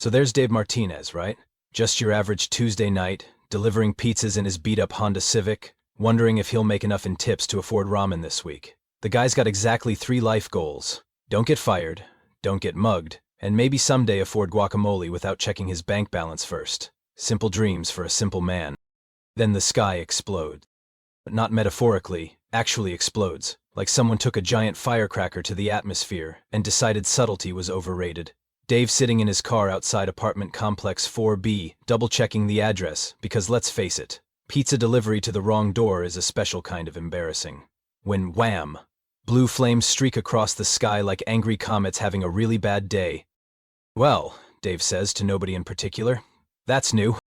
So there's Dave Martinez, right? Just your average Tuesday night, delivering pizzas in his beat-up Honda Civic, wondering if he'll make enough in tips to afford ramen this week. The guy's got exactly 3 life goals. Don't get fired, don't get mugged, and maybe someday afford guacamole without checking his bank balance first. Simple dreams for a simple man. Then the sky explodes. But not metaphorically, actually explodes, like someone took a giant firecracker to the atmosphere and decided subtlety was overrated. Dave sitting in his car outside apartment complex 4B, double-checking the address, because let's face it, pizza delivery to the wrong door is a special kind of embarrassing. When wham! Blue flames streak across the sky like angry comets having a really bad day. Well, Dave says to nobody in particular, that's new.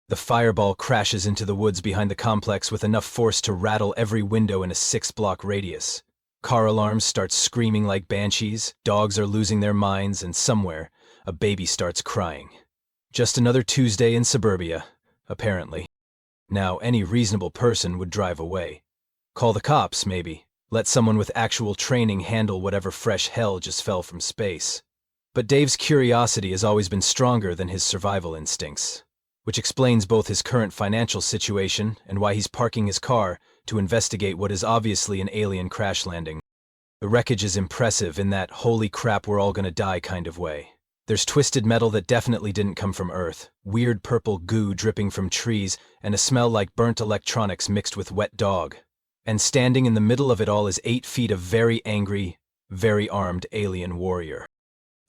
The fireball crashes into the woods behind the complex with enough force to rattle every window in a 6-block radius. Car alarms start screaming like banshees, dogs are losing their minds, and somewhere, a baby starts crying. Just another Tuesday in suburbia, apparently. Now, any reasonable person would drive away. Call the cops, maybe. Let someone with actual training handle whatever fresh hell just fell from space. But Dave's curiosity has always been stronger than his survival instincts, which explains both his current financial situation and why he's parking his car to investigate what is obviously an alien crash landing. The wreckage is impressive in that holy crap we're all gonna die kind of way. There's twisted metal that definitely didn't come from Earth, weird purple goo dripping from trees, and a smell like burnt electronics mixed with wet dog. And standing in the middle of it all is 8 feet of very angry, very armed alien warrior.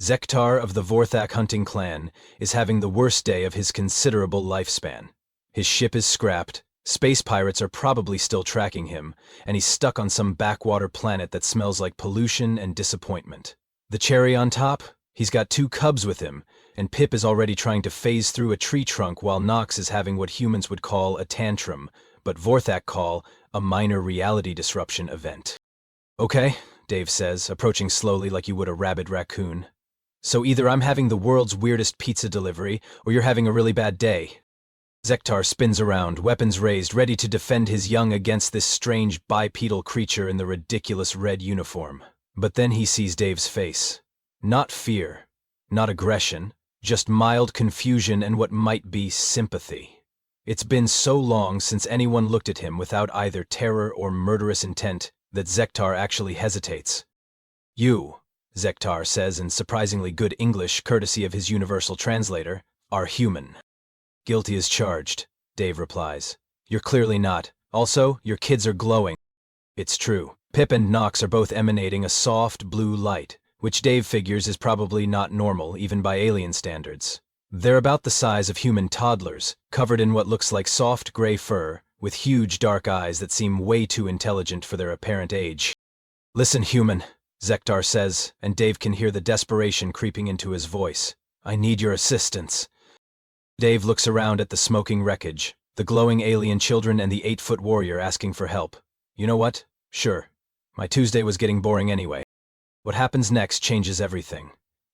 Zektar of the Vorthak hunting clan is having the worst day of his considerable lifespan. His ship is scrapped, space pirates are probably still tracking him, and he's stuck on some backwater planet that smells like pollution and disappointment. The cherry on top? He's got 2 cubs with him, and Pip is already trying to phase through a tree trunk while Nox is having what humans would call a tantrum, but Vorthak call a minor reality disruption event. Okay, Dave says, approaching slowly like you would a rabid raccoon. So either I'm having the world's weirdest pizza delivery, or you're having a really bad day. Zektar spins around, weapons raised, ready to defend his young against this strange bipedal creature in the ridiculous red uniform. But then he sees Dave's face. Not fear, not aggression, just mild confusion and what might be sympathy. It's been so long since anyone looked at him without either terror or murderous intent that Zektar actually hesitates. You, Zektar says in surprisingly good English courtesy of his universal translator, are human. Guilty as charged, Dave replies. You're clearly not. Also, your kids are glowing. It's true. Pip and Nox are both emanating a soft blue light, which Dave figures is probably not normal even by alien standards. They're about the size of human toddlers, covered in what looks like soft gray fur, with huge dark eyes that seem way too intelligent for their apparent age. Listen, human, Zektar says, and Dave can hear the desperation creeping into his voice. I need your assistance. Dave looks around at the smoking wreckage, the glowing alien children and the 8-foot warrior asking for help. You know what? Sure. My Tuesday was getting boring anyway. What happens next changes everything.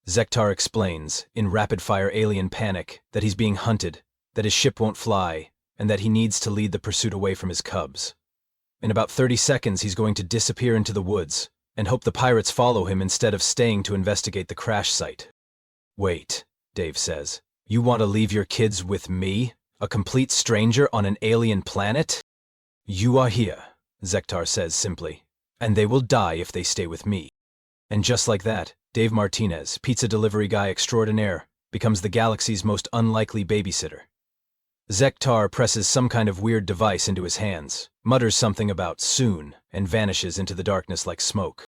Zektar explains, in rapid-fire alien panic, that he's being hunted, that his ship won't fly, and that he needs to lead the pursuit away from his cubs. In about 30 seconds he's going to disappear into the woods, and hope the pirates follow him instead of staying to investigate the crash site. Wait, Dave says. You want to leave your kids with me? A complete stranger on an alien planet? You are here, Zektar says simply, and they will die if they stay with me. And just like that, Dave Martinez, pizza delivery guy extraordinaire, becomes the galaxy's most unlikely babysitter. Zektar presses some kind of weird device into his hands, mutters something about soon, and vanishes into the darkness like smoke.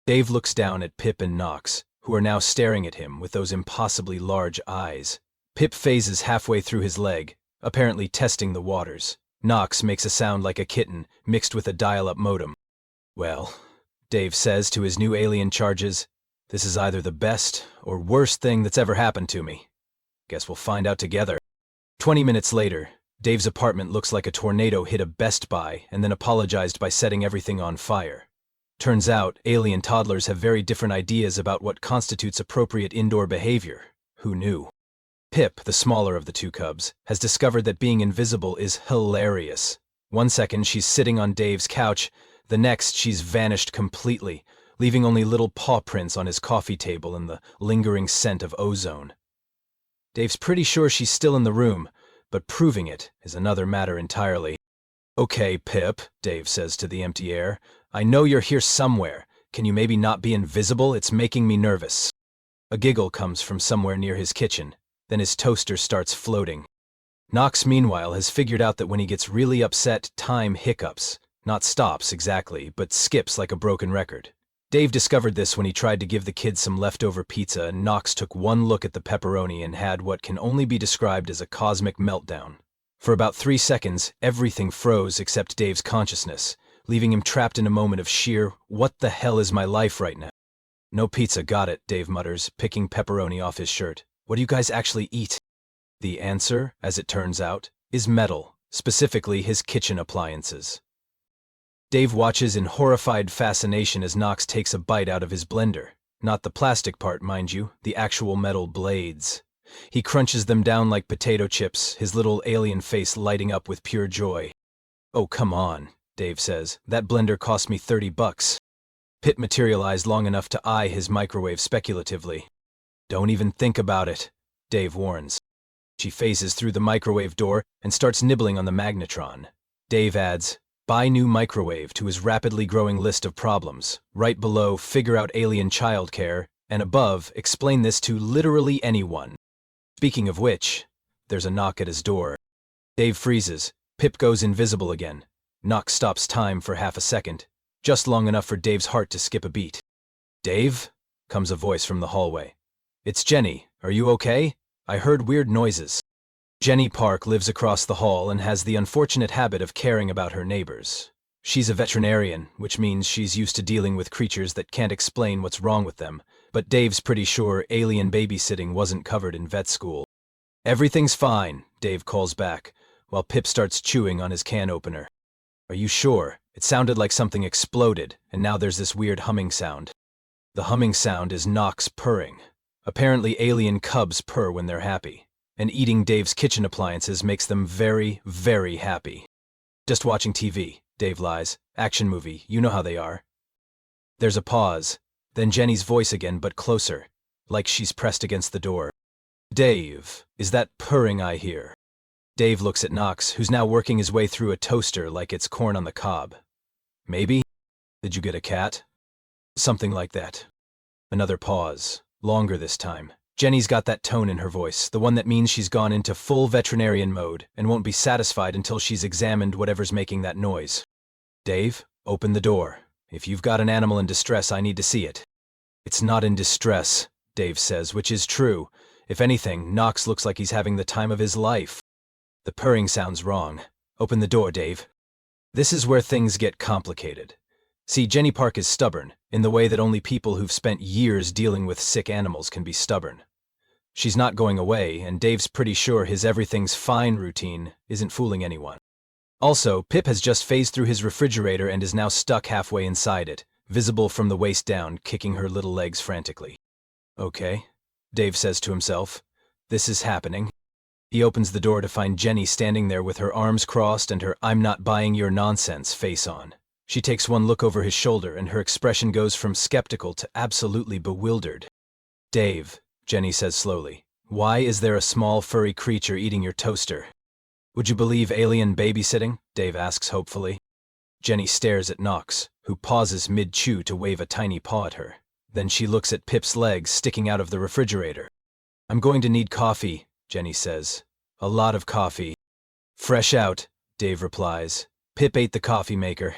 Dave looks down at Pip and Nox, who are now staring at him with those impossibly large eyes. Pip phases halfway through his leg, apparently testing the waters. Nox makes a sound like a kitten, mixed with a dial-up modem. Well, Dave says to his new alien charges, this is either the best or worst thing that's ever happened to me. Guess we'll find out together. 20 minutes later, Dave's apartment looks like a tornado hit a Best Buy and then apologized by setting everything on fire. Turns out, alien toddlers have very different ideas about what constitutes appropriate indoor behavior. Who knew? Pip, the smaller of the 2 cubs, has discovered that being invisible is hilarious. One second she's sitting on Dave's couch, the next she's vanished completely, leaving only little paw prints on his coffee table and the lingering scent of ozone. Dave's pretty sure she's still in the room, but proving it is another matter entirely. "Okay, Pip," Dave says to the empty air. "I know you're here somewhere. Can you maybe not be invisible? It's making me nervous." A giggle comes from somewhere near his kitchen. Then his toaster starts floating. Knox, meanwhile, has figured out that when he gets really upset, time hiccups. Not stops, exactly, but skips like a broken record. Dave discovered this when he tried to give the kids some leftover pizza, and Knox took one look at the pepperoni and had what can only be described as a cosmic meltdown. For about 3 seconds, everything froze except Dave's consciousness, leaving him trapped in a moment of sheer, "What the hell is my life right now?" "No pizza, got it," Dave mutters, picking pepperoni off his shirt. "What do you guys actually eat?" The answer, as it turns out, is metal, specifically his kitchen appliances. Dave watches in horrified fascination as Knox takes a bite out of his blender. Not the plastic part, mind you, the actual metal blades. He crunches them down like potato chips, his little alien face lighting up with pure joy. "Oh, come on," Dave says. "That blender cost me $30. Pip materialized long enough to eye his microwave speculatively. "Don't even think about it," Dave warns. She phases through the microwave door and starts nibbling on the magnetron. Dave adds, "Buy new microwave" to his rapidly growing list of problems. Right below, figure out alien childcare, and above, explain this to literally anyone. Speaking of which, there's a knock at his door. Dave freezes. Pip goes invisible again. Knox stops time for half a second, just long enough for Dave's heart to skip a beat. "Dave?" comes a voice from the hallway. "It's Jenny. Are you okay? I heard weird noises." Jenny Park lives across the hall and has the unfortunate habit of caring about her neighbors. She's a veterinarian, which means she's used to dealing with creatures that can't explain what's wrong with them, but Dave's pretty sure alien babysitting wasn't covered in vet school. "Everything's fine," Dave calls back, while Pip starts chewing on his can opener. "Are you sure? It sounded like something exploded, and now there's this weird humming sound." The humming sound is Knox purring. Apparently alien cubs purr when they're happy, and eating Dave's kitchen appliances makes them very, very happy. "Just watching TV," Dave lies. "Action movie, you know how they are." There's a pause, then Jenny's voice again, but closer, like she's pressed against the door. "Dave, is that purring I hear?" Dave looks at Knox, who's now working his way through a toaster like it's corn on the cob. "Maybe? Did you get a cat?" "Something like that." Another pause, longer this time. Jenny's got that tone in her voice, the one that means she's gone into full veterinarian mode and won't be satisfied until she's examined whatever's making that noise. "Dave, open the door. If you've got an animal in distress, I need to see it." "It's not in distress," Dave says, which is true. If anything, Knox looks like he's having the time of his life. The purring sounds wrong. "Open the door, Dave." This is where things get complicated. See, Jenny Park is stubborn, in the way that only people who've spent years dealing with sick animals can be stubborn. She's not going away, and Dave's pretty sure his everything's fine routine isn't fooling anyone. Also, Pip has just phased through his refrigerator and is now stuck halfway inside it, visible from the waist down, kicking her little legs frantically. "Okay," Dave says to himself. "This is happening." He opens the door to find Jenny standing there with her arms crossed and her "I'm not buying your nonsense" face on. She takes one look over his shoulder and her expression goes from skeptical to absolutely bewildered. "Dave," Jenny says slowly, "why is there a small furry creature eating your toaster?" "Would you believe alien babysitting?" Dave asks hopefully. Jenny stares at Knox, who pauses mid-chew to wave a tiny paw at her. Then she looks at Pip's legs sticking out of the refrigerator. "I'm going to need coffee," Jenny says. "A lot of coffee." "Fresh out," Dave replies. "Pip ate the coffee maker."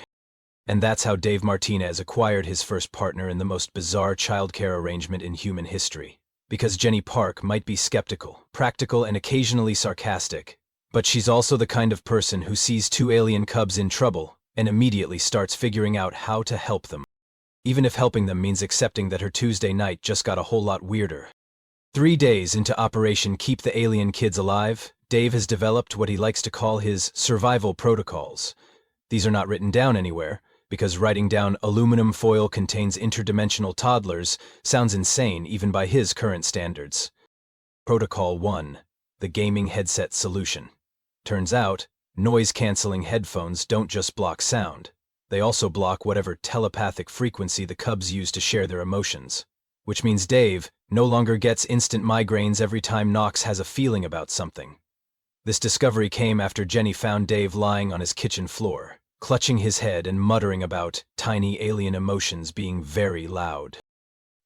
And that's how Dave Martinez acquired his first partner in the most bizarre childcare arrangement in human history. Because Jenny Park might be skeptical, practical, and occasionally sarcastic, but she's also the kind of person who sees two alien cubs in trouble and immediately starts figuring out how to help them. Even if helping them means accepting that her Tuesday night just got a whole lot weirder. 3 days into Operation Keep the Alien Kids Alive, Dave has developed what he likes to call his survival protocols. These are not written down anywhere, because writing down aluminum foil contains interdimensional toddlers sounds insane even by his current standards. Protocol 1. The gaming headset solution. Turns out, noise-canceling headphones don't just block sound. They also block whatever telepathic frequency the cubs use to share their emotions. Which means Dave, no longer gets instant migraines every time Knox has a feeling about something. This discovery came after Jenny found Dave lying on his kitchen floor, clutching his head and muttering about tiny alien emotions being very loud.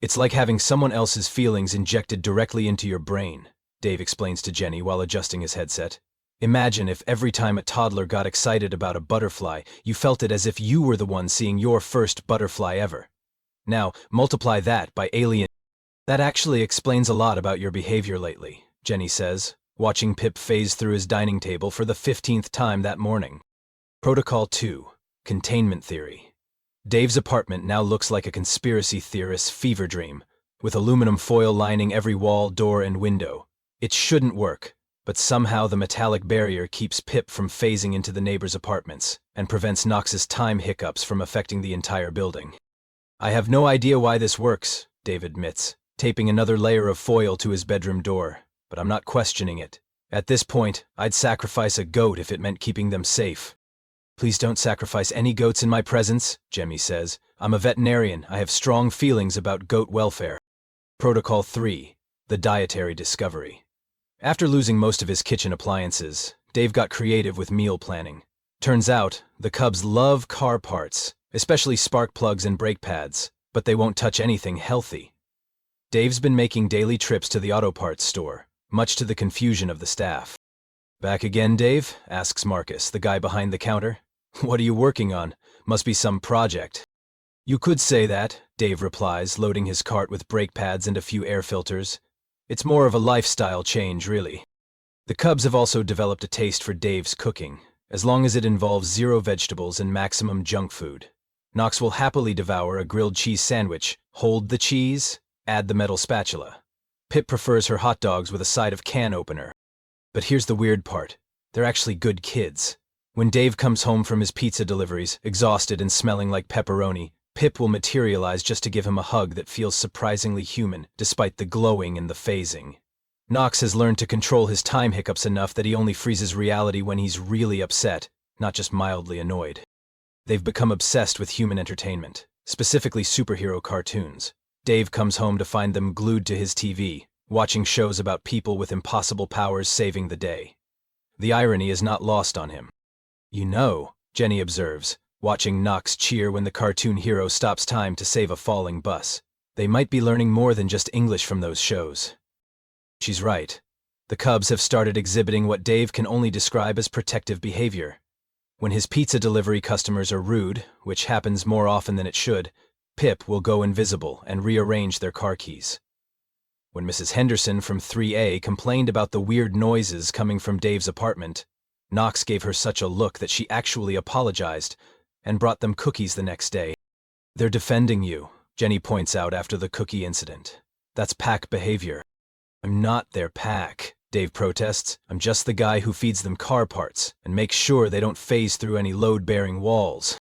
It's like having someone else's feelings injected directly into your brain, Dave explains to Jenny while adjusting his headset. Imagine if every time a toddler got excited about a butterfly, you felt it as if you were the one seeing your first butterfly ever. Now, multiply that by alien. That actually explains a lot about your behavior lately, Jenny says, watching Pip phase through his dining table for the 15th time that morning. Protocol 2. Containment Theory. Dave's apartment now looks like a conspiracy theorist's fever dream, with aluminum foil lining every wall, door, and window. It shouldn't work, but somehow the metallic barrier keeps Pip from phasing into the neighbors' apartments and prevents Knox's time hiccups from affecting the entire building. I have no idea why this works, Dave admits, taping another layer of foil to his bedroom door, but I'm not questioning it. At this point, I'd sacrifice a goat if it meant keeping them safe. Please don't sacrifice any goats in my presence, Jemmy says. I'm a veterinarian. I have strong feelings about goat welfare. Protocol 3. The Dietary Discovery. After losing most of his kitchen appliances, Dave got creative with meal planning. Turns out, the Cubs love car parts, especially spark plugs and brake pads, but they won't touch anything healthy. Dave's been making daily trips to the auto parts store, much to the confusion of the staff. Back again, Dave? Asks Marcus, the guy behind the counter. What are you working on? Must be some project. You could say that, Dave replies, loading his cart with brake pads and a few air filters. It's more of a lifestyle change, really. The Cubs have also developed a taste for Dave's cooking, as long as it involves zero vegetables and maximum junk food. Knox will happily devour a grilled cheese sandwich, hold the cheese, add the metal spatula. Pip prefers her hot dogs with a side of can opener. But here's the weird part. They're actually good kids. When Dave comes home from his pizza deliveries, exhausted and smelling like pepperoni, Pip will materialize just to give him a hug that feels surprisingly human, despite the glowing and the phasing. Knox has learned to control his time hiccups enough that he only freezes reality when he's really upset, not just mildly annoyed. They've become obsessed with human entertainment, specifically superhero cartoons. Dave comes home to find them glued to his TV, watching shows about people with impossible powers saving the day. The irony is not lost on him. You know, Jenny observes, watching Knox cheer when the cartoon hero stops time to save a falling bus. They might be learning more than just English from those shows. She's right. The Cubs have started exhibiting what Dave can only describe as protective behavior. When his pizza delivery customers are rude, which happens more often than it should, Pip will go invisible and rearrange their car keys. When Mrs. Henderson from 3A complained about the weird noises coming from Dave's apartment, Knox gave her such a look that she actually apologized and brought them cookies the next day. They're defending you, Jenny points out after the cookie incident. That's pack behavior. I'm not their pack, Dave protests. I'm just the guy who feeds them car parts and makes sure they don't phase through any load-bearing walls.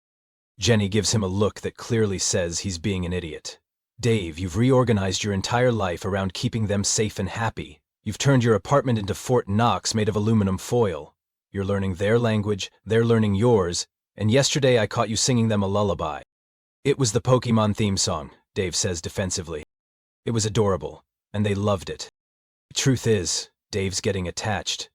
Jenny gives him a look that clearly says he's being an idiot. Dave, you've reorganized your entire life around keeping them safe and happy. You've turned your apartment into Fort Knox made of aluminum foil. You're learning their language, they're learning yours, and yesterday I caught you singing them a lullaby. It was the Pokemon theme song, Dave says defensively. It was adorable, and they loved it. The truth is, Dave's getting attached.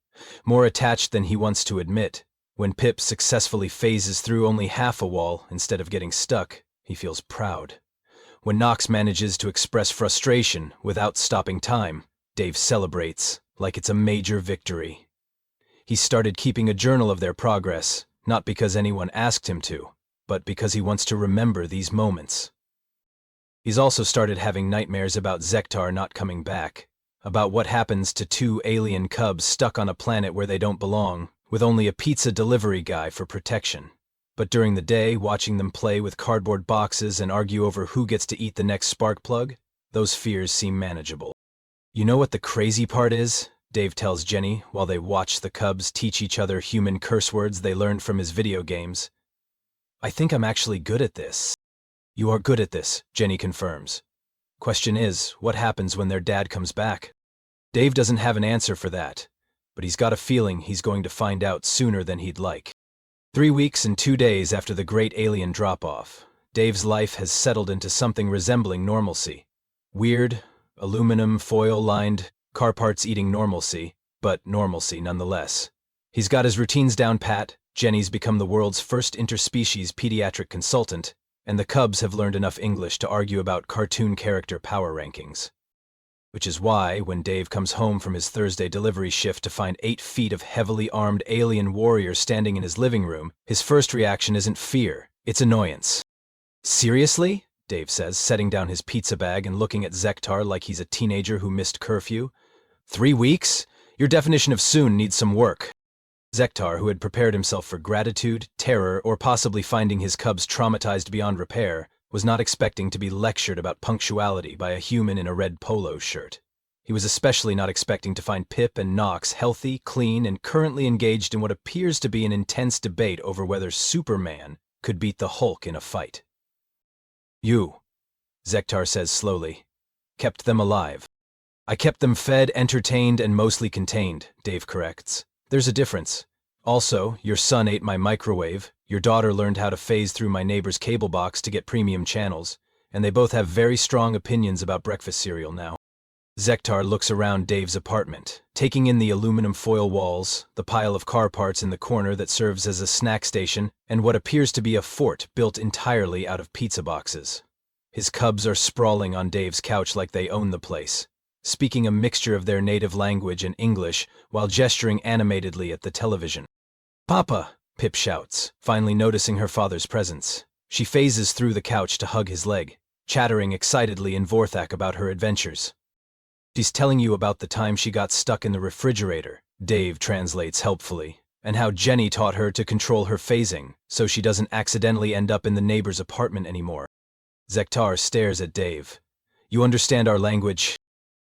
More attached than he wants to admit. When Pip successfully phases through only half a wall instead of getting stuck, he feels proud. When Knox manages to express frustration without stopping time, Dave celebrates like it's a major victory. He started keeping a journal of their progress, not because anyone asked him to, but because he wants to remember these moments. He's also started having nightmares about Zektar not coming back, about what happens to two alien cubs stuck on a planet where they don't belong, with only a pizza delivery guy for protection. But during the day, watching them play with cardboard boxes and argue over who gets to eat the next spark plug, those fears seem manageable. You know what the crazy part is? Dave tells Jenny while they watch the Cubs teach each other human curse words they learned from his video games. I think I'm actually good at this. You are good at this, Jenny confirms. Question is, what happens when their dad comes back? Dave doesn't have an answer for that, but he's got a feeling he's going to find out sooner than he'd like. 3 weeks and 2 days after the great alien drop-off, Dave's life has settled into something resembling normalcy. Weird, aluminum, foil-lined, car parts eating normalcy, but normalcy nonetheless. He's got his routines down pat, Jenny's become the world's first interspecies pediatric consultant, and the Cubs have learned enough English to argue about cartoon character power rankings. Which is why, when Dave comes home from his Thursday delivery shift to find 8 feet of heavily armed alien warriors standing in his living room, his first reaction isn't fear, it's annoyance. Seriously? Dave says, setting down his pizza bag and looking at Zektar like he's a teenager who missed curfew. 3 weeks? Your definition of soon needs some work. Zektar, who had prepared himself for gratitude, terror, or possibly finding his Cubs traumatized beyond repair, was not expecting to be lectured about punctuality by a human in a red polo shirt. He was especially not expecting to find Pip and Knox healthy, clean, and currently engaged in what appears to be an intense debate over whether Superman could beat the Hulk in a fight. You, Zektar says slowly, kept them alive. I kept them fed, entertained, and mostly contained, Dave corrects. There's a difference. Also, your son ate my microwave, your daughter learned how to phase through my neighbor's cable box to get premium channels, and they both have very strong opinions about breakfast cereal now. Zektar looks around Dave's apartment, taking in the aluminum foil walls, the pile of car parts in the corner that serves as a snack station, and what appears to be a fort built entirely out of pizza boxes. His Cubs are sprawling on Dave's couch like they own the place, speaking a mixture of their native language and English while gesturing animatedly at the television. Papa, Pip shouts, finally noticing her father's presence. She phases through the couch to hug his leg, chattering excitedly in Vorthak about her adventures. She's telling you about the time she got stuck in the refrigerator, Dave translates helpfully, and how Jenny taught her to control her phasing so she doesn't accidentally end up in the neighbor's apartment anymore. Zektar stares at Dave. You understand our language?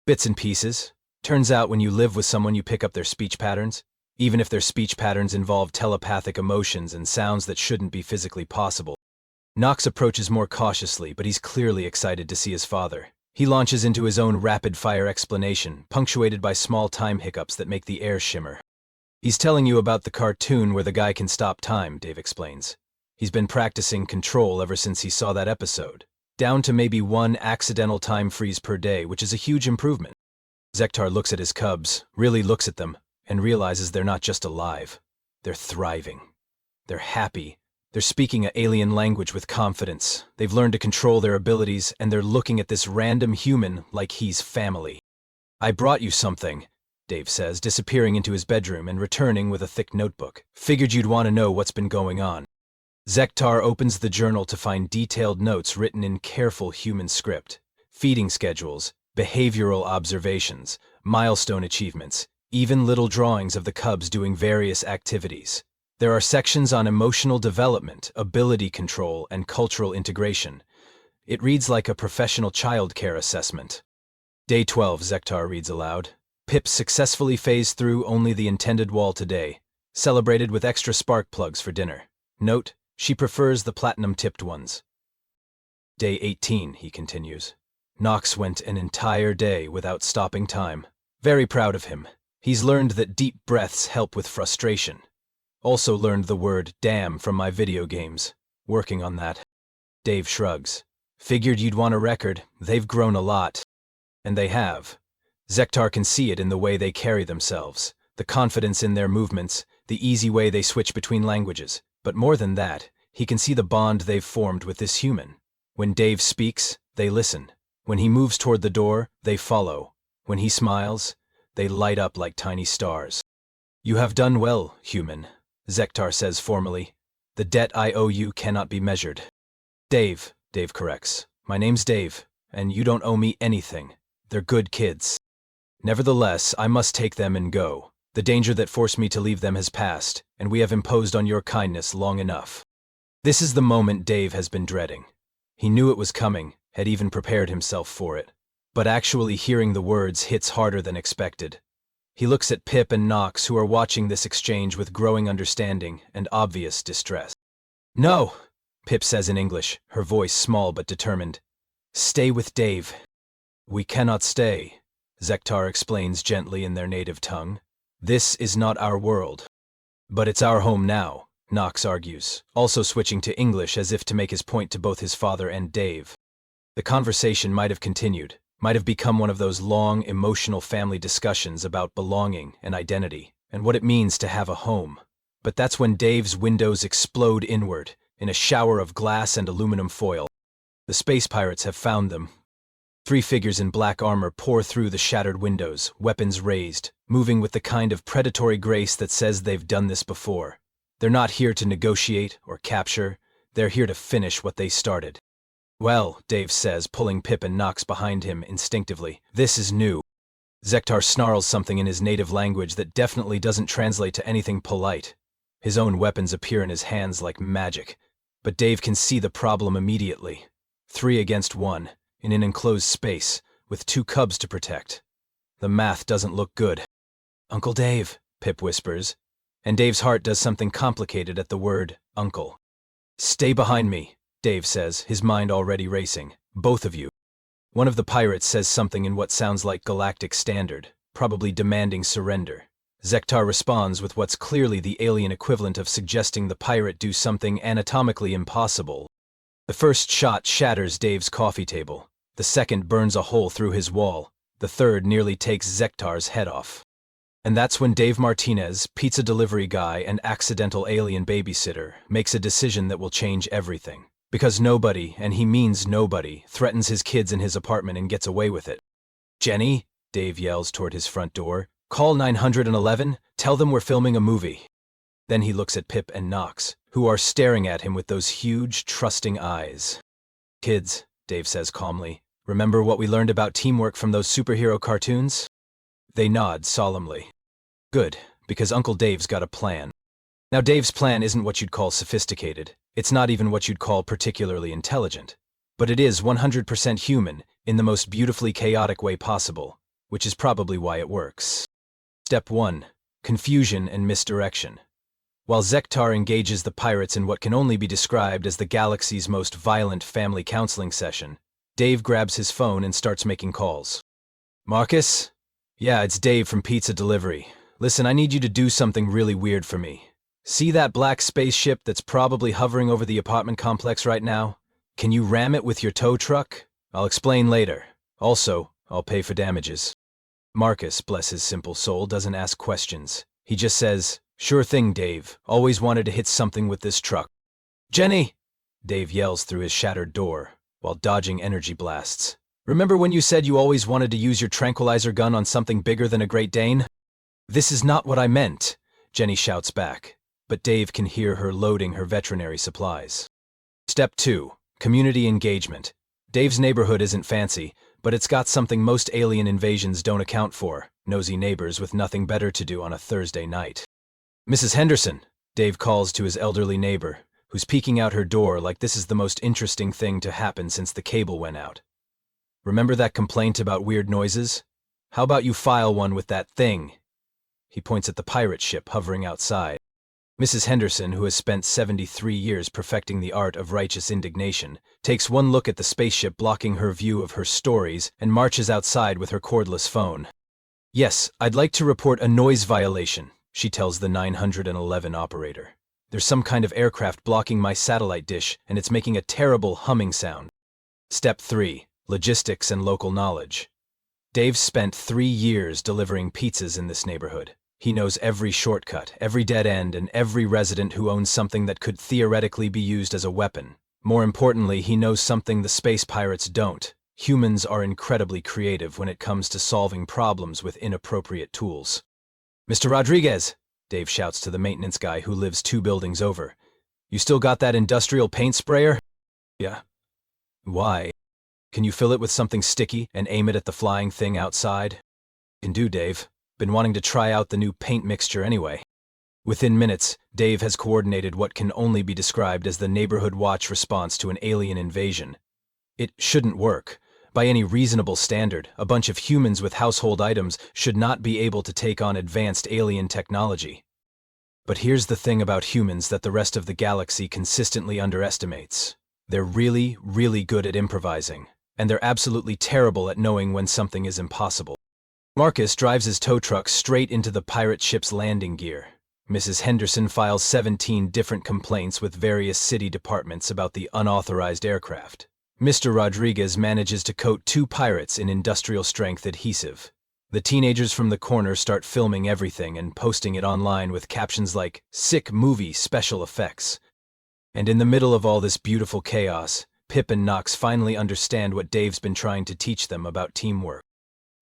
Bits and pieces. Turns out when you live with someone you pick up their speech patterns, even if their speech patterns involve telepathic emotions and sounds that shouldn't be physically possible. Knox approaches more cautiously, but he's clearly excited to see his father. He launches into his own rapid-fire explanation, punctuated by small time hiccups that make the air shimmer. He's telling you about the cartoon where the guy can stop time, Dave explains. He's been practicing control ever since he saw that episode, down to maybe 1 accidental time freeze per day, which is a huge improvement. Zektar looks at his Cubs, really looks at them, and realizes they're not just alive. They're thriving. They're happy. They're speaking an alien language with confidence. They've learned to control their abilities, and they're looking at this random human like he's family. I brought you something, Dave says, disappearing into his bedroom and returning with a thick notebook. Figured you'd want to know what's been going on. Zektar opens the journal to find detailed notes written in careful human script. Feeding schedules, behavioral observations, milestone achievements, even little drawings of the Cubs doing various activities. There are sections on emotional development, ability control, and cultural integration. It reads like a professional childcare assessment. Day 12, Zektar reads aloud. Pip successfully phased through only the intended wall today, celebrated with extra spark plugs for dinner. Note, she prefers the platinum-tipped ones. Day 18, he continues. Knox went an entire day without stopping time. Very proud of him. He's learned that deep breaths help with frustration. Also learned the word damn from my video games. Working on that. Dave shrugs. Figured you'd want a record. They've grown a lot. And they have. Zektar can see it in the way they carry themselves, the confidence in their movements, the easy way they switch between languages. But more than that, he can see the bond they've formed with this human. When Dave speaks, they listen. When he moves toward the door, they follow. When he smiles, they light up like tiny stars. You have done well, human, Zektar says formally. The debt I owe you cannot be measured. Dave corrects. My name's Dave, and you don't owe me anything. They're good kids. Nevertheless, I must take them and go. The danger that forced me to leave them has passed, and we have imposed on your kindness long enough. This is the moment Dave has been dreading. He knew it was coming, had even prepared himself for it. But actually hearing the words hits harder than expected. He looks at Pip and Knox, who are watching this exchange with growing understanding and obvious distress. No, Pip says in English, her voice small but determined. Stay with Dave. We cannot stay, Zektar explains gently in their native tongue. This is not our world. But it's our home now, Knox argues, also switching to English as if to make his point to both his father and Dave. The conversation might have continued, might have become one of those long, emotional family discussions about belonging and identity, and what it means to have a home. But that's when Dave's windows explode inward, in a shower of glass and aluminum foil. The space pirates have found them. 3 figures in black armor pour through the shattered windows, weapons raised, moving with the kind of predatory grace that says they've done this before. They're not here to negotiate or capture, they're here to finish what they started. Well, Dave says, pulling Pip and Nox behind him instinctively, this is new. Zektar snarls something in his native language that definitely doesn't translate to anything polite. His own weapons appear in his hands like magic, but Dave can see the problem immediately. 3 against 1, in an enclosed space, with 2 cubs to protect. The math doesn't look good. Uncle Dave, Pip whispers, and Dave's heart does something complicated at the word uncle. Stay behind me, Dave says, his mind already racing. Both of you. One of the pirates says something in what sounds like galactic standard, probably demanding surrender. Zektar responds with what's clearly the alien equivalent of suggesting the pirate do something anatomically impossible. The first shot shatters Dave's coffee table. The second burns a hole through his wall. The third nearly takes Zektar's head off. And that's when Dave Martinez, pizza delivery guy and accidental alien babysitter, makes a decision that will change everything. Because nobody, and he means nobody, threatens his kids in his apartment and gets away with it. Jenny, Dave yells toward his front door, call 911, tell them we're filming a movie. Then he looks at Pip and Nox, who are staring at him with those huge, trusting eyes. Kids, Dave says calmly, remember what we learned about teamwork from those superhero cartoons? They nod solemnly. Good, because Uncle Dave's got a plan. Now Dave's plan isn't what you'd call sophisticated. It's not even what you'd call particularly intelligent. But it is 100% human, in the most beautifully chaotic way possible, which is probably why it works. Step 1. Confusion and misdirection. While Zektar engages the pirates in what can only be described as the galaxy's most violent family counseling session, Dave grabs his phone and starts making calls. Marcus? Yeah, it's Dave from Pizza Delivery. Listen, I need you to do something really weird for me. See that black spaceship that's probably hovering over the apartment complex right now? Can you ram it with your tow truck? I'll explain later. Also, I'll pay for damages. Marcus, bless his simple soul, doesn't ask questions. He just says, sure thing, Dave. Always wanted to hit something with this truck. Jenny! Dave yells through his shattered door, while dodging energy blasts. Remember when you said you always wanted to use your tranquilizer gun on something bigger than a Great Dane? This is not what I meant, Jenny shouts back. But Dave can hear her loading her veterinary supplies. Step 2. Community engagement. Dave's neighborhood isn't fancy, but it's got something most alien invasions don't account for, nosy neighbors with nothing better to do on a Thursday night. Mrs. Henderson, Dave calls to his elderly neighbor, who's peeking out her door like this is the most interesting thing to happen since the cable went out. Remember that complaint about weird noises? How about you file one with that thing? He points at the pirate ship hovering outside. Mrs. Henderson, who has spent 73 years perfecting the art of righteous indignation, takes one look at the spaceship blocking her view of her stories and marches outside with her cordless phone. Yes, I'd like to report a noise violation, she tells the 911 operator. There's some kind of aircraft blocking my satellite dish, and it's making a terrible humming sound. Step 3. Logistics and local knowledge. Dave spent 3 years delivering pizzas in this neighborhood. He knows every shortcut, every dead end, and every resident who owns something that could theoretically be used as a weapon. More importantly, he knows something the space pirates don't. Humans are incredibly creative when it comes to solving problems with inappropriate tools. Mr. Rodriguez, Dave shouts to the maintenance guy who lives 2 buildings over. You still got that industrial paint sprayer? Yeah. Why? Can you fill it with something sticky and aim it at the flying thing outside? Can do, Dave. Been wanting to try out the new paint mixture anyway. Within minutes, Dave has coordinated what can only be described as the neighborhood watch response to an alien invasion. It shouldn't work. By any reasonable standard, a bunch of humans with household items should not be able to take on advanced alien technology. But here's the thing about humans that the rest of the galaxy consistently underestimates. They're really, really good at improvising, and they're absolutely terrible at knowing when something is impossible. Marcus drives his tow truck straight into the pirate ship's landing gear. Mrs. Henderson files 17 different complaints with various city departments about the unauthorized aircraft. Mr. Rodriguez manages to coat 2 pirates in industrial-strength adhesive. The teenagers from the corner start filming everything and posting it online with captions like, "Sick movie special effects." And in the middle of all this beautiful chaos, Pip and Knox finally understand what Dave's been trying to teach them about teamwork.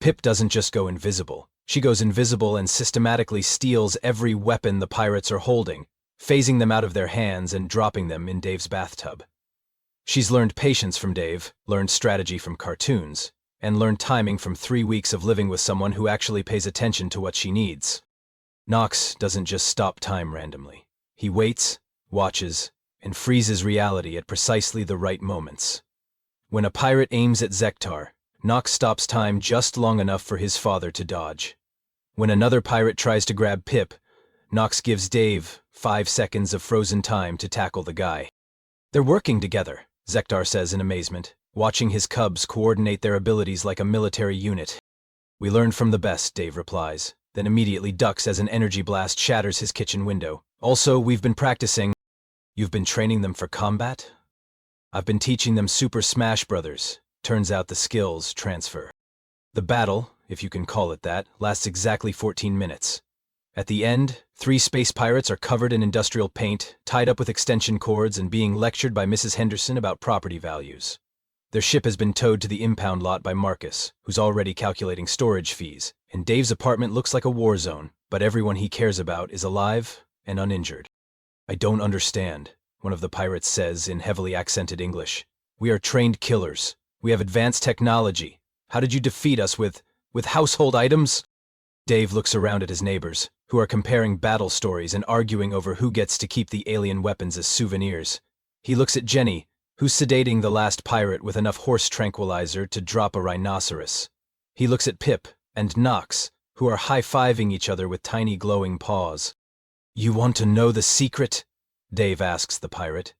Pip doesn't just go invisible. She goes invisible and systematically steals every weapon the pirates are holding, phasing them out of their hands and dropping them in Dave's bathtub. She's learned patience from Dave, learned strategy from cartoons, and learned timing from 3 weeks of living with someone who actually pays attention to what she needs. Knox doesn't just stop time randomly. He waits, watches, and freezes reality at precisely the right moments. When a pirate aims at Zektar, Knox stops time just long enough for his father to dodge. When another pirate tries to grab Pip, Knox gives Dave 5 seconds of frozen time to tackle the guy. "They're working together," Zektar says in amazement, watching his cubs coordinate their abilities like a military unit. "We learned from the best," Dave replies, then immediately ducks as an energy blast shatters his kitchen window. "Also, we've been practicing." "You've been training them for combat?" "I've been teaching them Super Smash Brothers. Turns out the skills transfer." The battle, if you can call it that, lasts exactly 14 minutes. At the end, 3 space pirates are covered in industrial paint, tied up with extension cords, and being lectured by Mrs. Henderson about property values. Their ship has been towed to the impound lot by Marcus, who's already calculating storage fees, and Dave's apartment looks like a war zone, but everyone he cares about is alive and uninjured. "I don't understand," one of the pirates says in heavily accented English. "We are trained killers. We have advanced technology. How did you defeat us with household items?" Dave looks around at his neighbors, who are comparing battle stories and arguing over who gets to keep the alien weapons as souvenirs. He looks at Jenny, who's sedating the last pirate with enough horse tranquilizer to drop a rhinoceros. He looks at Pip and Knox, who are high-fiving each other with tiny glowing paws. "You want to know the secret?" Dave asks the pirate.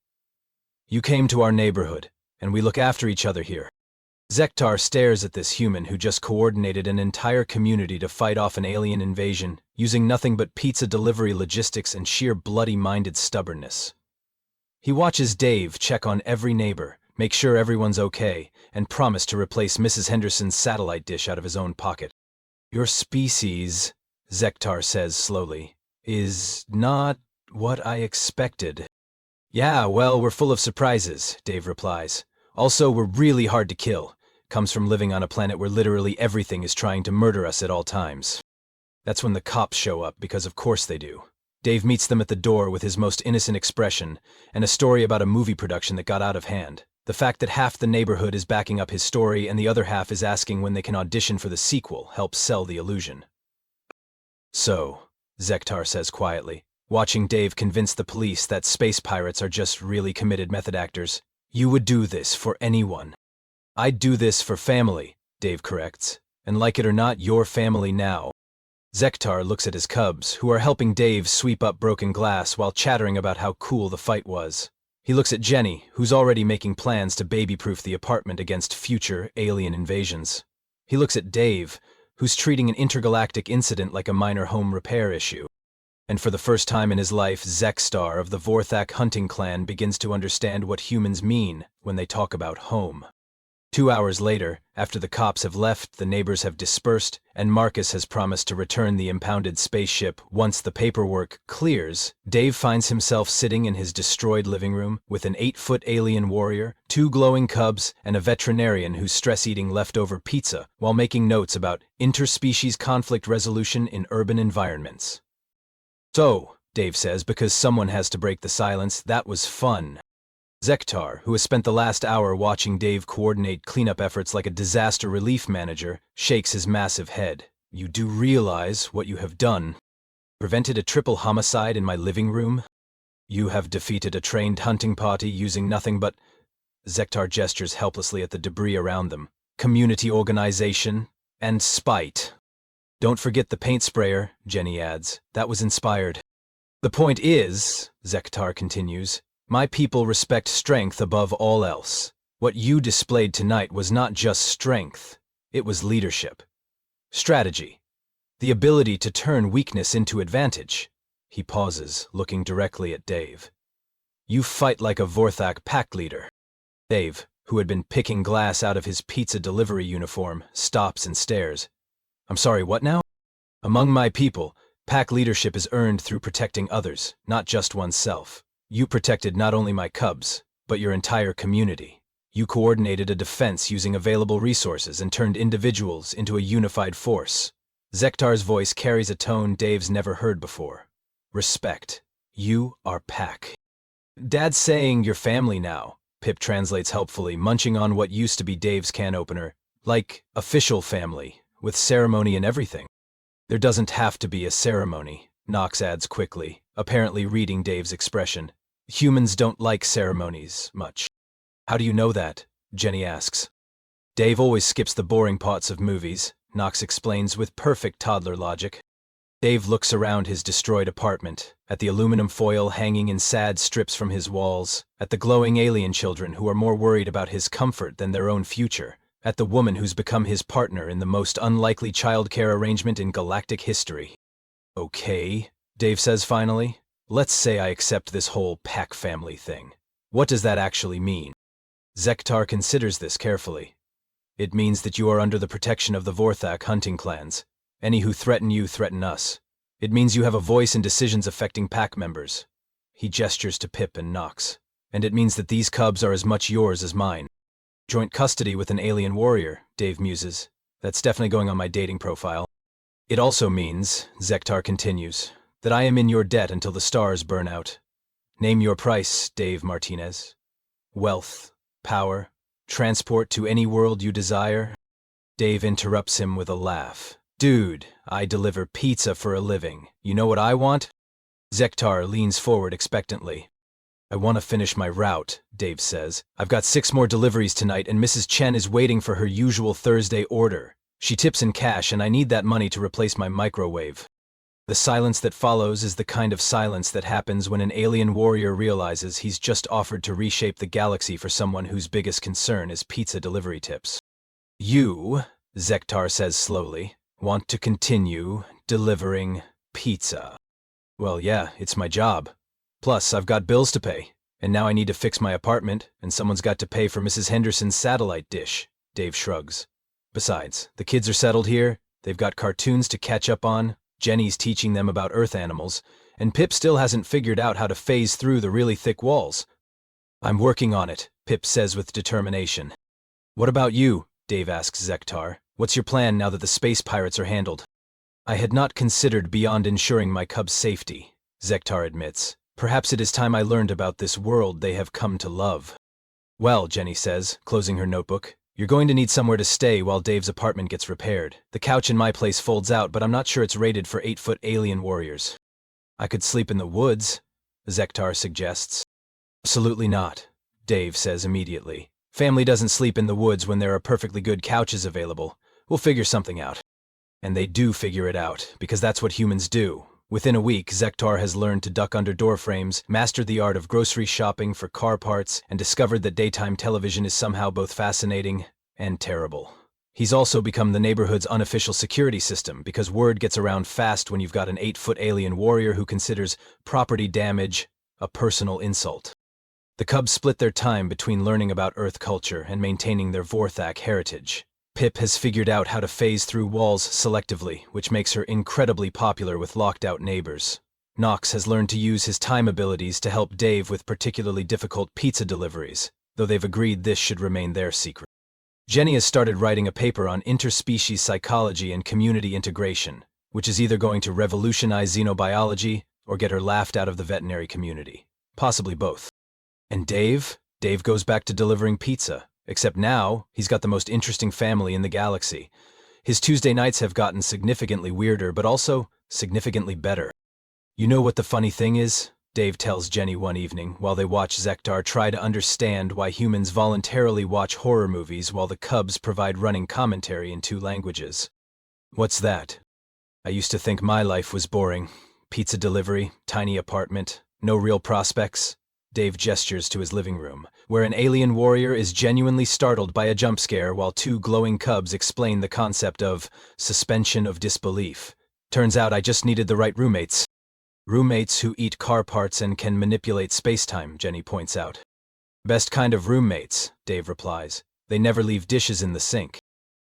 "You came to our neighborhood, and we look after each other here." Zektar stares at this human who just coordinated an entire community to fight off an alien invasion, using nothing but pizza delivery logistics and sheer bloody-minded stubbornness. He watches Dave check on every neighbor, make sure everyone's okay, and promise to replace Mrs. Henderson's satellite dish out of his own pocket. "Your species," Zektar says slowly, "is not what I expected." "Yeah, well, we're full of surprises," Dave replies. "Also, we're really hard to kill. Comes from living on a planet where literally everything is trying to murder us at all times." That's when the cops show up, because of course they do. Dave meets them at the door with his most innocent expression and a story about a movie production that got out of hand. The fact that half the neighborhood is backing up his story and the other half is asking when they can audition for the sequel helps sell the illusion. "So," Zektar says quietly, watching Dave convince the police that space pirates are just really committed method actors, "you would do this for anyone." "I'd do this for family," Dave corrects, "and like it or not, your family now." Zektar looks at his cubs, who are helping Dave sweep up broken glass while chattering about how cool the fight was. He looks at Jenny, who's already making plans to baby-proof the apartment against future alien invasions. He looks at Dave, who's treating an intergalactic incident like a minor home repair issue. And for the first time in his life, Zekstar of the Vorthak hunting clan begins to understand what humans mean when they talk about home. 2 hours later, after the cops have left, the neighbors have dispersed, and Marcus has promised to return the impounded spaceship once the paperwork clears, Dave finds himself sitting in his destroyed living room with an 8-foot alien warrior, 2 glowing cubs, and a veterinarian who's stress-eating leftover pizza while making notes about interspecies conflict resolution in urban environments. "So," Dave says, because someone has to break the silence, "that was fun." Zektar, who has spent the last hour watching Dave coordinate cleanup efforts like a disaster relief manager, shakes his massive head. "You do realize what you have done? Prevented a triple homicide in my living room? You have defeated a trained hunting party using nothing but—" Zektar gestures helplessly at the debris around them. "Community organization and spite." "Don't forget the paint sprayer," Jenny adds. "That was inspired." "The point is," Zektar continues, "my people respect strength above all else. What you displayed tonight was not just strength, it was leadership. Strategy. The ability to turn weakness into advantage." He pauses, looking directly at Dave. "You fight like a Vorthak pack leader." Dave, who had been picking glass out of his pizza delivery uniform, stops and stares. I'm sorry, what now? Among my people, pack leadership is earned through protecting others, not just oneself. You protected not only my cubs, but your entire community. You coordinated a defense using available resources and turned individuals into a unified force. Zektar's voice carries a tone Dave's never heard before. Respect. You are pack. Dad's saying you're family now, Pip translates helpfully, munching on what used to be Dave's can opener. Like, official family, with ceremony and everything. There doesn't have to be a ceremony, Knox adds quickly, apparently reading Dave's expression. Humans don't like ceremonies much. How do you know that? Jenny asks. Dave always skips the boring parts of movies, Knox explains with perfect toddler logic. Dave looks around his destroyed apartment, at the aluminum foil hanging in sad strips from his walls, at the glowing alien children who are more worried about his comfort than their own future, at the woman who's become his partner in the most unlikely childcare arrangement in galactic history. Okay, Dave says finally. Let's say I accept this whole pack family thing. What does that actually mean? Zektar considers this carefully. It means that you are under the protection of the Vorthak hunting clans. Any who threaten you threaten us. It means you have a voice in decisions affecting pack members. He gestures to Pip and Knox. And it means that these cubs are as much yours as mine. Joint custody with an alien warrior, Dave muses. That's definitely going on my dating profile. It also means, Zektar continues, that I am in your debt until the stars burn out. Name your price, Dave Martinez. Wealth, power, transport to any world you desire. Dave interrupts him with a laugh. Dude, I deliver pizza for a living. You know what I want? Zektar leans forward expectantly. I want to finish my route, Dave says. I've got 6 more deliveries tonight and Mrs. Chen is waiting for her usual Thursday order. She tips in cash and I need that money to replace my microwave. The silence that follows is the kind of silence that happens when an alien warrior realizes he's just offered to reshape the galaxy for someone whose biggest concern is pizza delivery tips. You, Zektar says slowly, want to continue delivering pizza. Well, yeah, it's my job. Plus, I've got bills to pay, and now I need to fix my apartment, and someone's got to pay for Mrs. Henderson's satellite dish, Dave shrugs. Besides, the kids are settled here, they've got cartoons to catch up on, Jenny's teaching them about Earth animals, and Pip still hasn't figured out how to phase through the really thick walls. I'm working on it, Pip says with determination. What about you? Dave asks Zektar. What's your plan now that the space pirates are handled? I had not considered beyond ensuring my cub's safety, Zektar admits. Perhaps it is time I learned about this world they have come to love. Well, Jenny says, closing her notebook, you're going to need somewhere to stay while Dave's apartment gets repaired. The couch in my place folds out, but I'm not sure it's rated for 8-foot alien warriors. I could sleep in the woods, Zektar suggests. Absolutely not, Dave says immediately. Family doesn't sleep in the woods when there are perfectly good couches available. We'll figure something out. And they do figure it out, because that's what humans do. Within a week, Zektar has learned to duck under door frames, mastered the art of grocery shopping for car parts, and discovered that daytime television is somehow both fascinating and terrible. He's also become the neighborhood's unofficial security system, because word gets around fast when you've got an 8-foot alien warrior who considers property damage a personal insult. The cubs split their time between learning about Earth culture and maintaining their Vorthak heritage. Pip has figured out how to phase through walls selectively, which makes her incredibly popular with locked-out neighbors. Knox has learned to use his time abilities to help Dave with particularly difficult pizza deliveries, though they've agreed this should remain their secret. Jenny has started writing a paper on interspecies psychology and community integration, which is either going to revolutionize xenobiology or get her laughed out of the veterinary community. Possibly both. And Dave? Dave goes back to delivering pizza. Except now, he's got the most interesting family in the galaxy. His Tuesday nights have gotten significantly weirder, but also significantly better. You know what the funny thing is? Dave tells Jenny one evening, while they watch Zektar try to understand why humans voluntarily watch horror movies while the cubs provide running commentary in 2 languages. What's that? I used to think my life was boring. Pizza delivery, tiny apartment, no real prospects. Dave gestures to his living room, where an alien warrior is genuinely startled by a jump scare while 2 glowing cubs explain the concept of suspension of disbelief. Turns out I just needed the right roommates. Roommates who eat car parts and can manipulate space-time, Jenny points out. Best kind of roommates, Dave replies. They never leave dishes in the sink.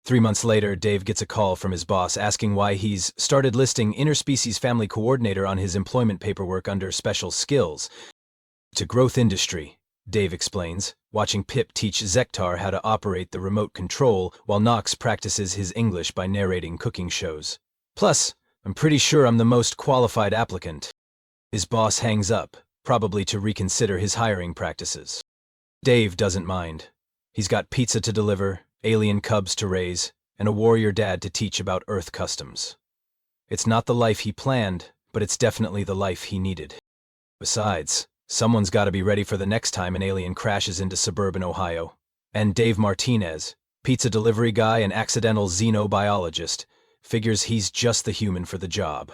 3 months later, Dave gets a call from his boss asking why he's started listing interspecies family coordinator on his employment paperwork under special skills. To growth industry, Dave explains, watching Pip teach Zektar how to operate the remote control while Knox practices his English by narrating cooking shows. Plus, I'm pretty sure I'm the most qualified applicant. His boss hangs up, probably to reconsider his hiring practices. Dave doesn't mind. He's got pizza to deliver, alien cubs to raise, and a warrior dad to teach about Earth customs. It's not the life he planned, but it's definitely the life he needed. Besides, someone's got to be ready for the next time an alien crashes into suburban Ohio. And Dave Martinez, pizza delivery guy and accidental xenobiologist, figures he's just the human for the job.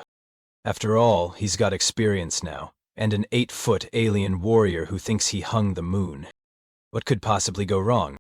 After all, he's got experience now, and an 8-foot alien warrior who thinks he hung the moon. What could possibly go wrong?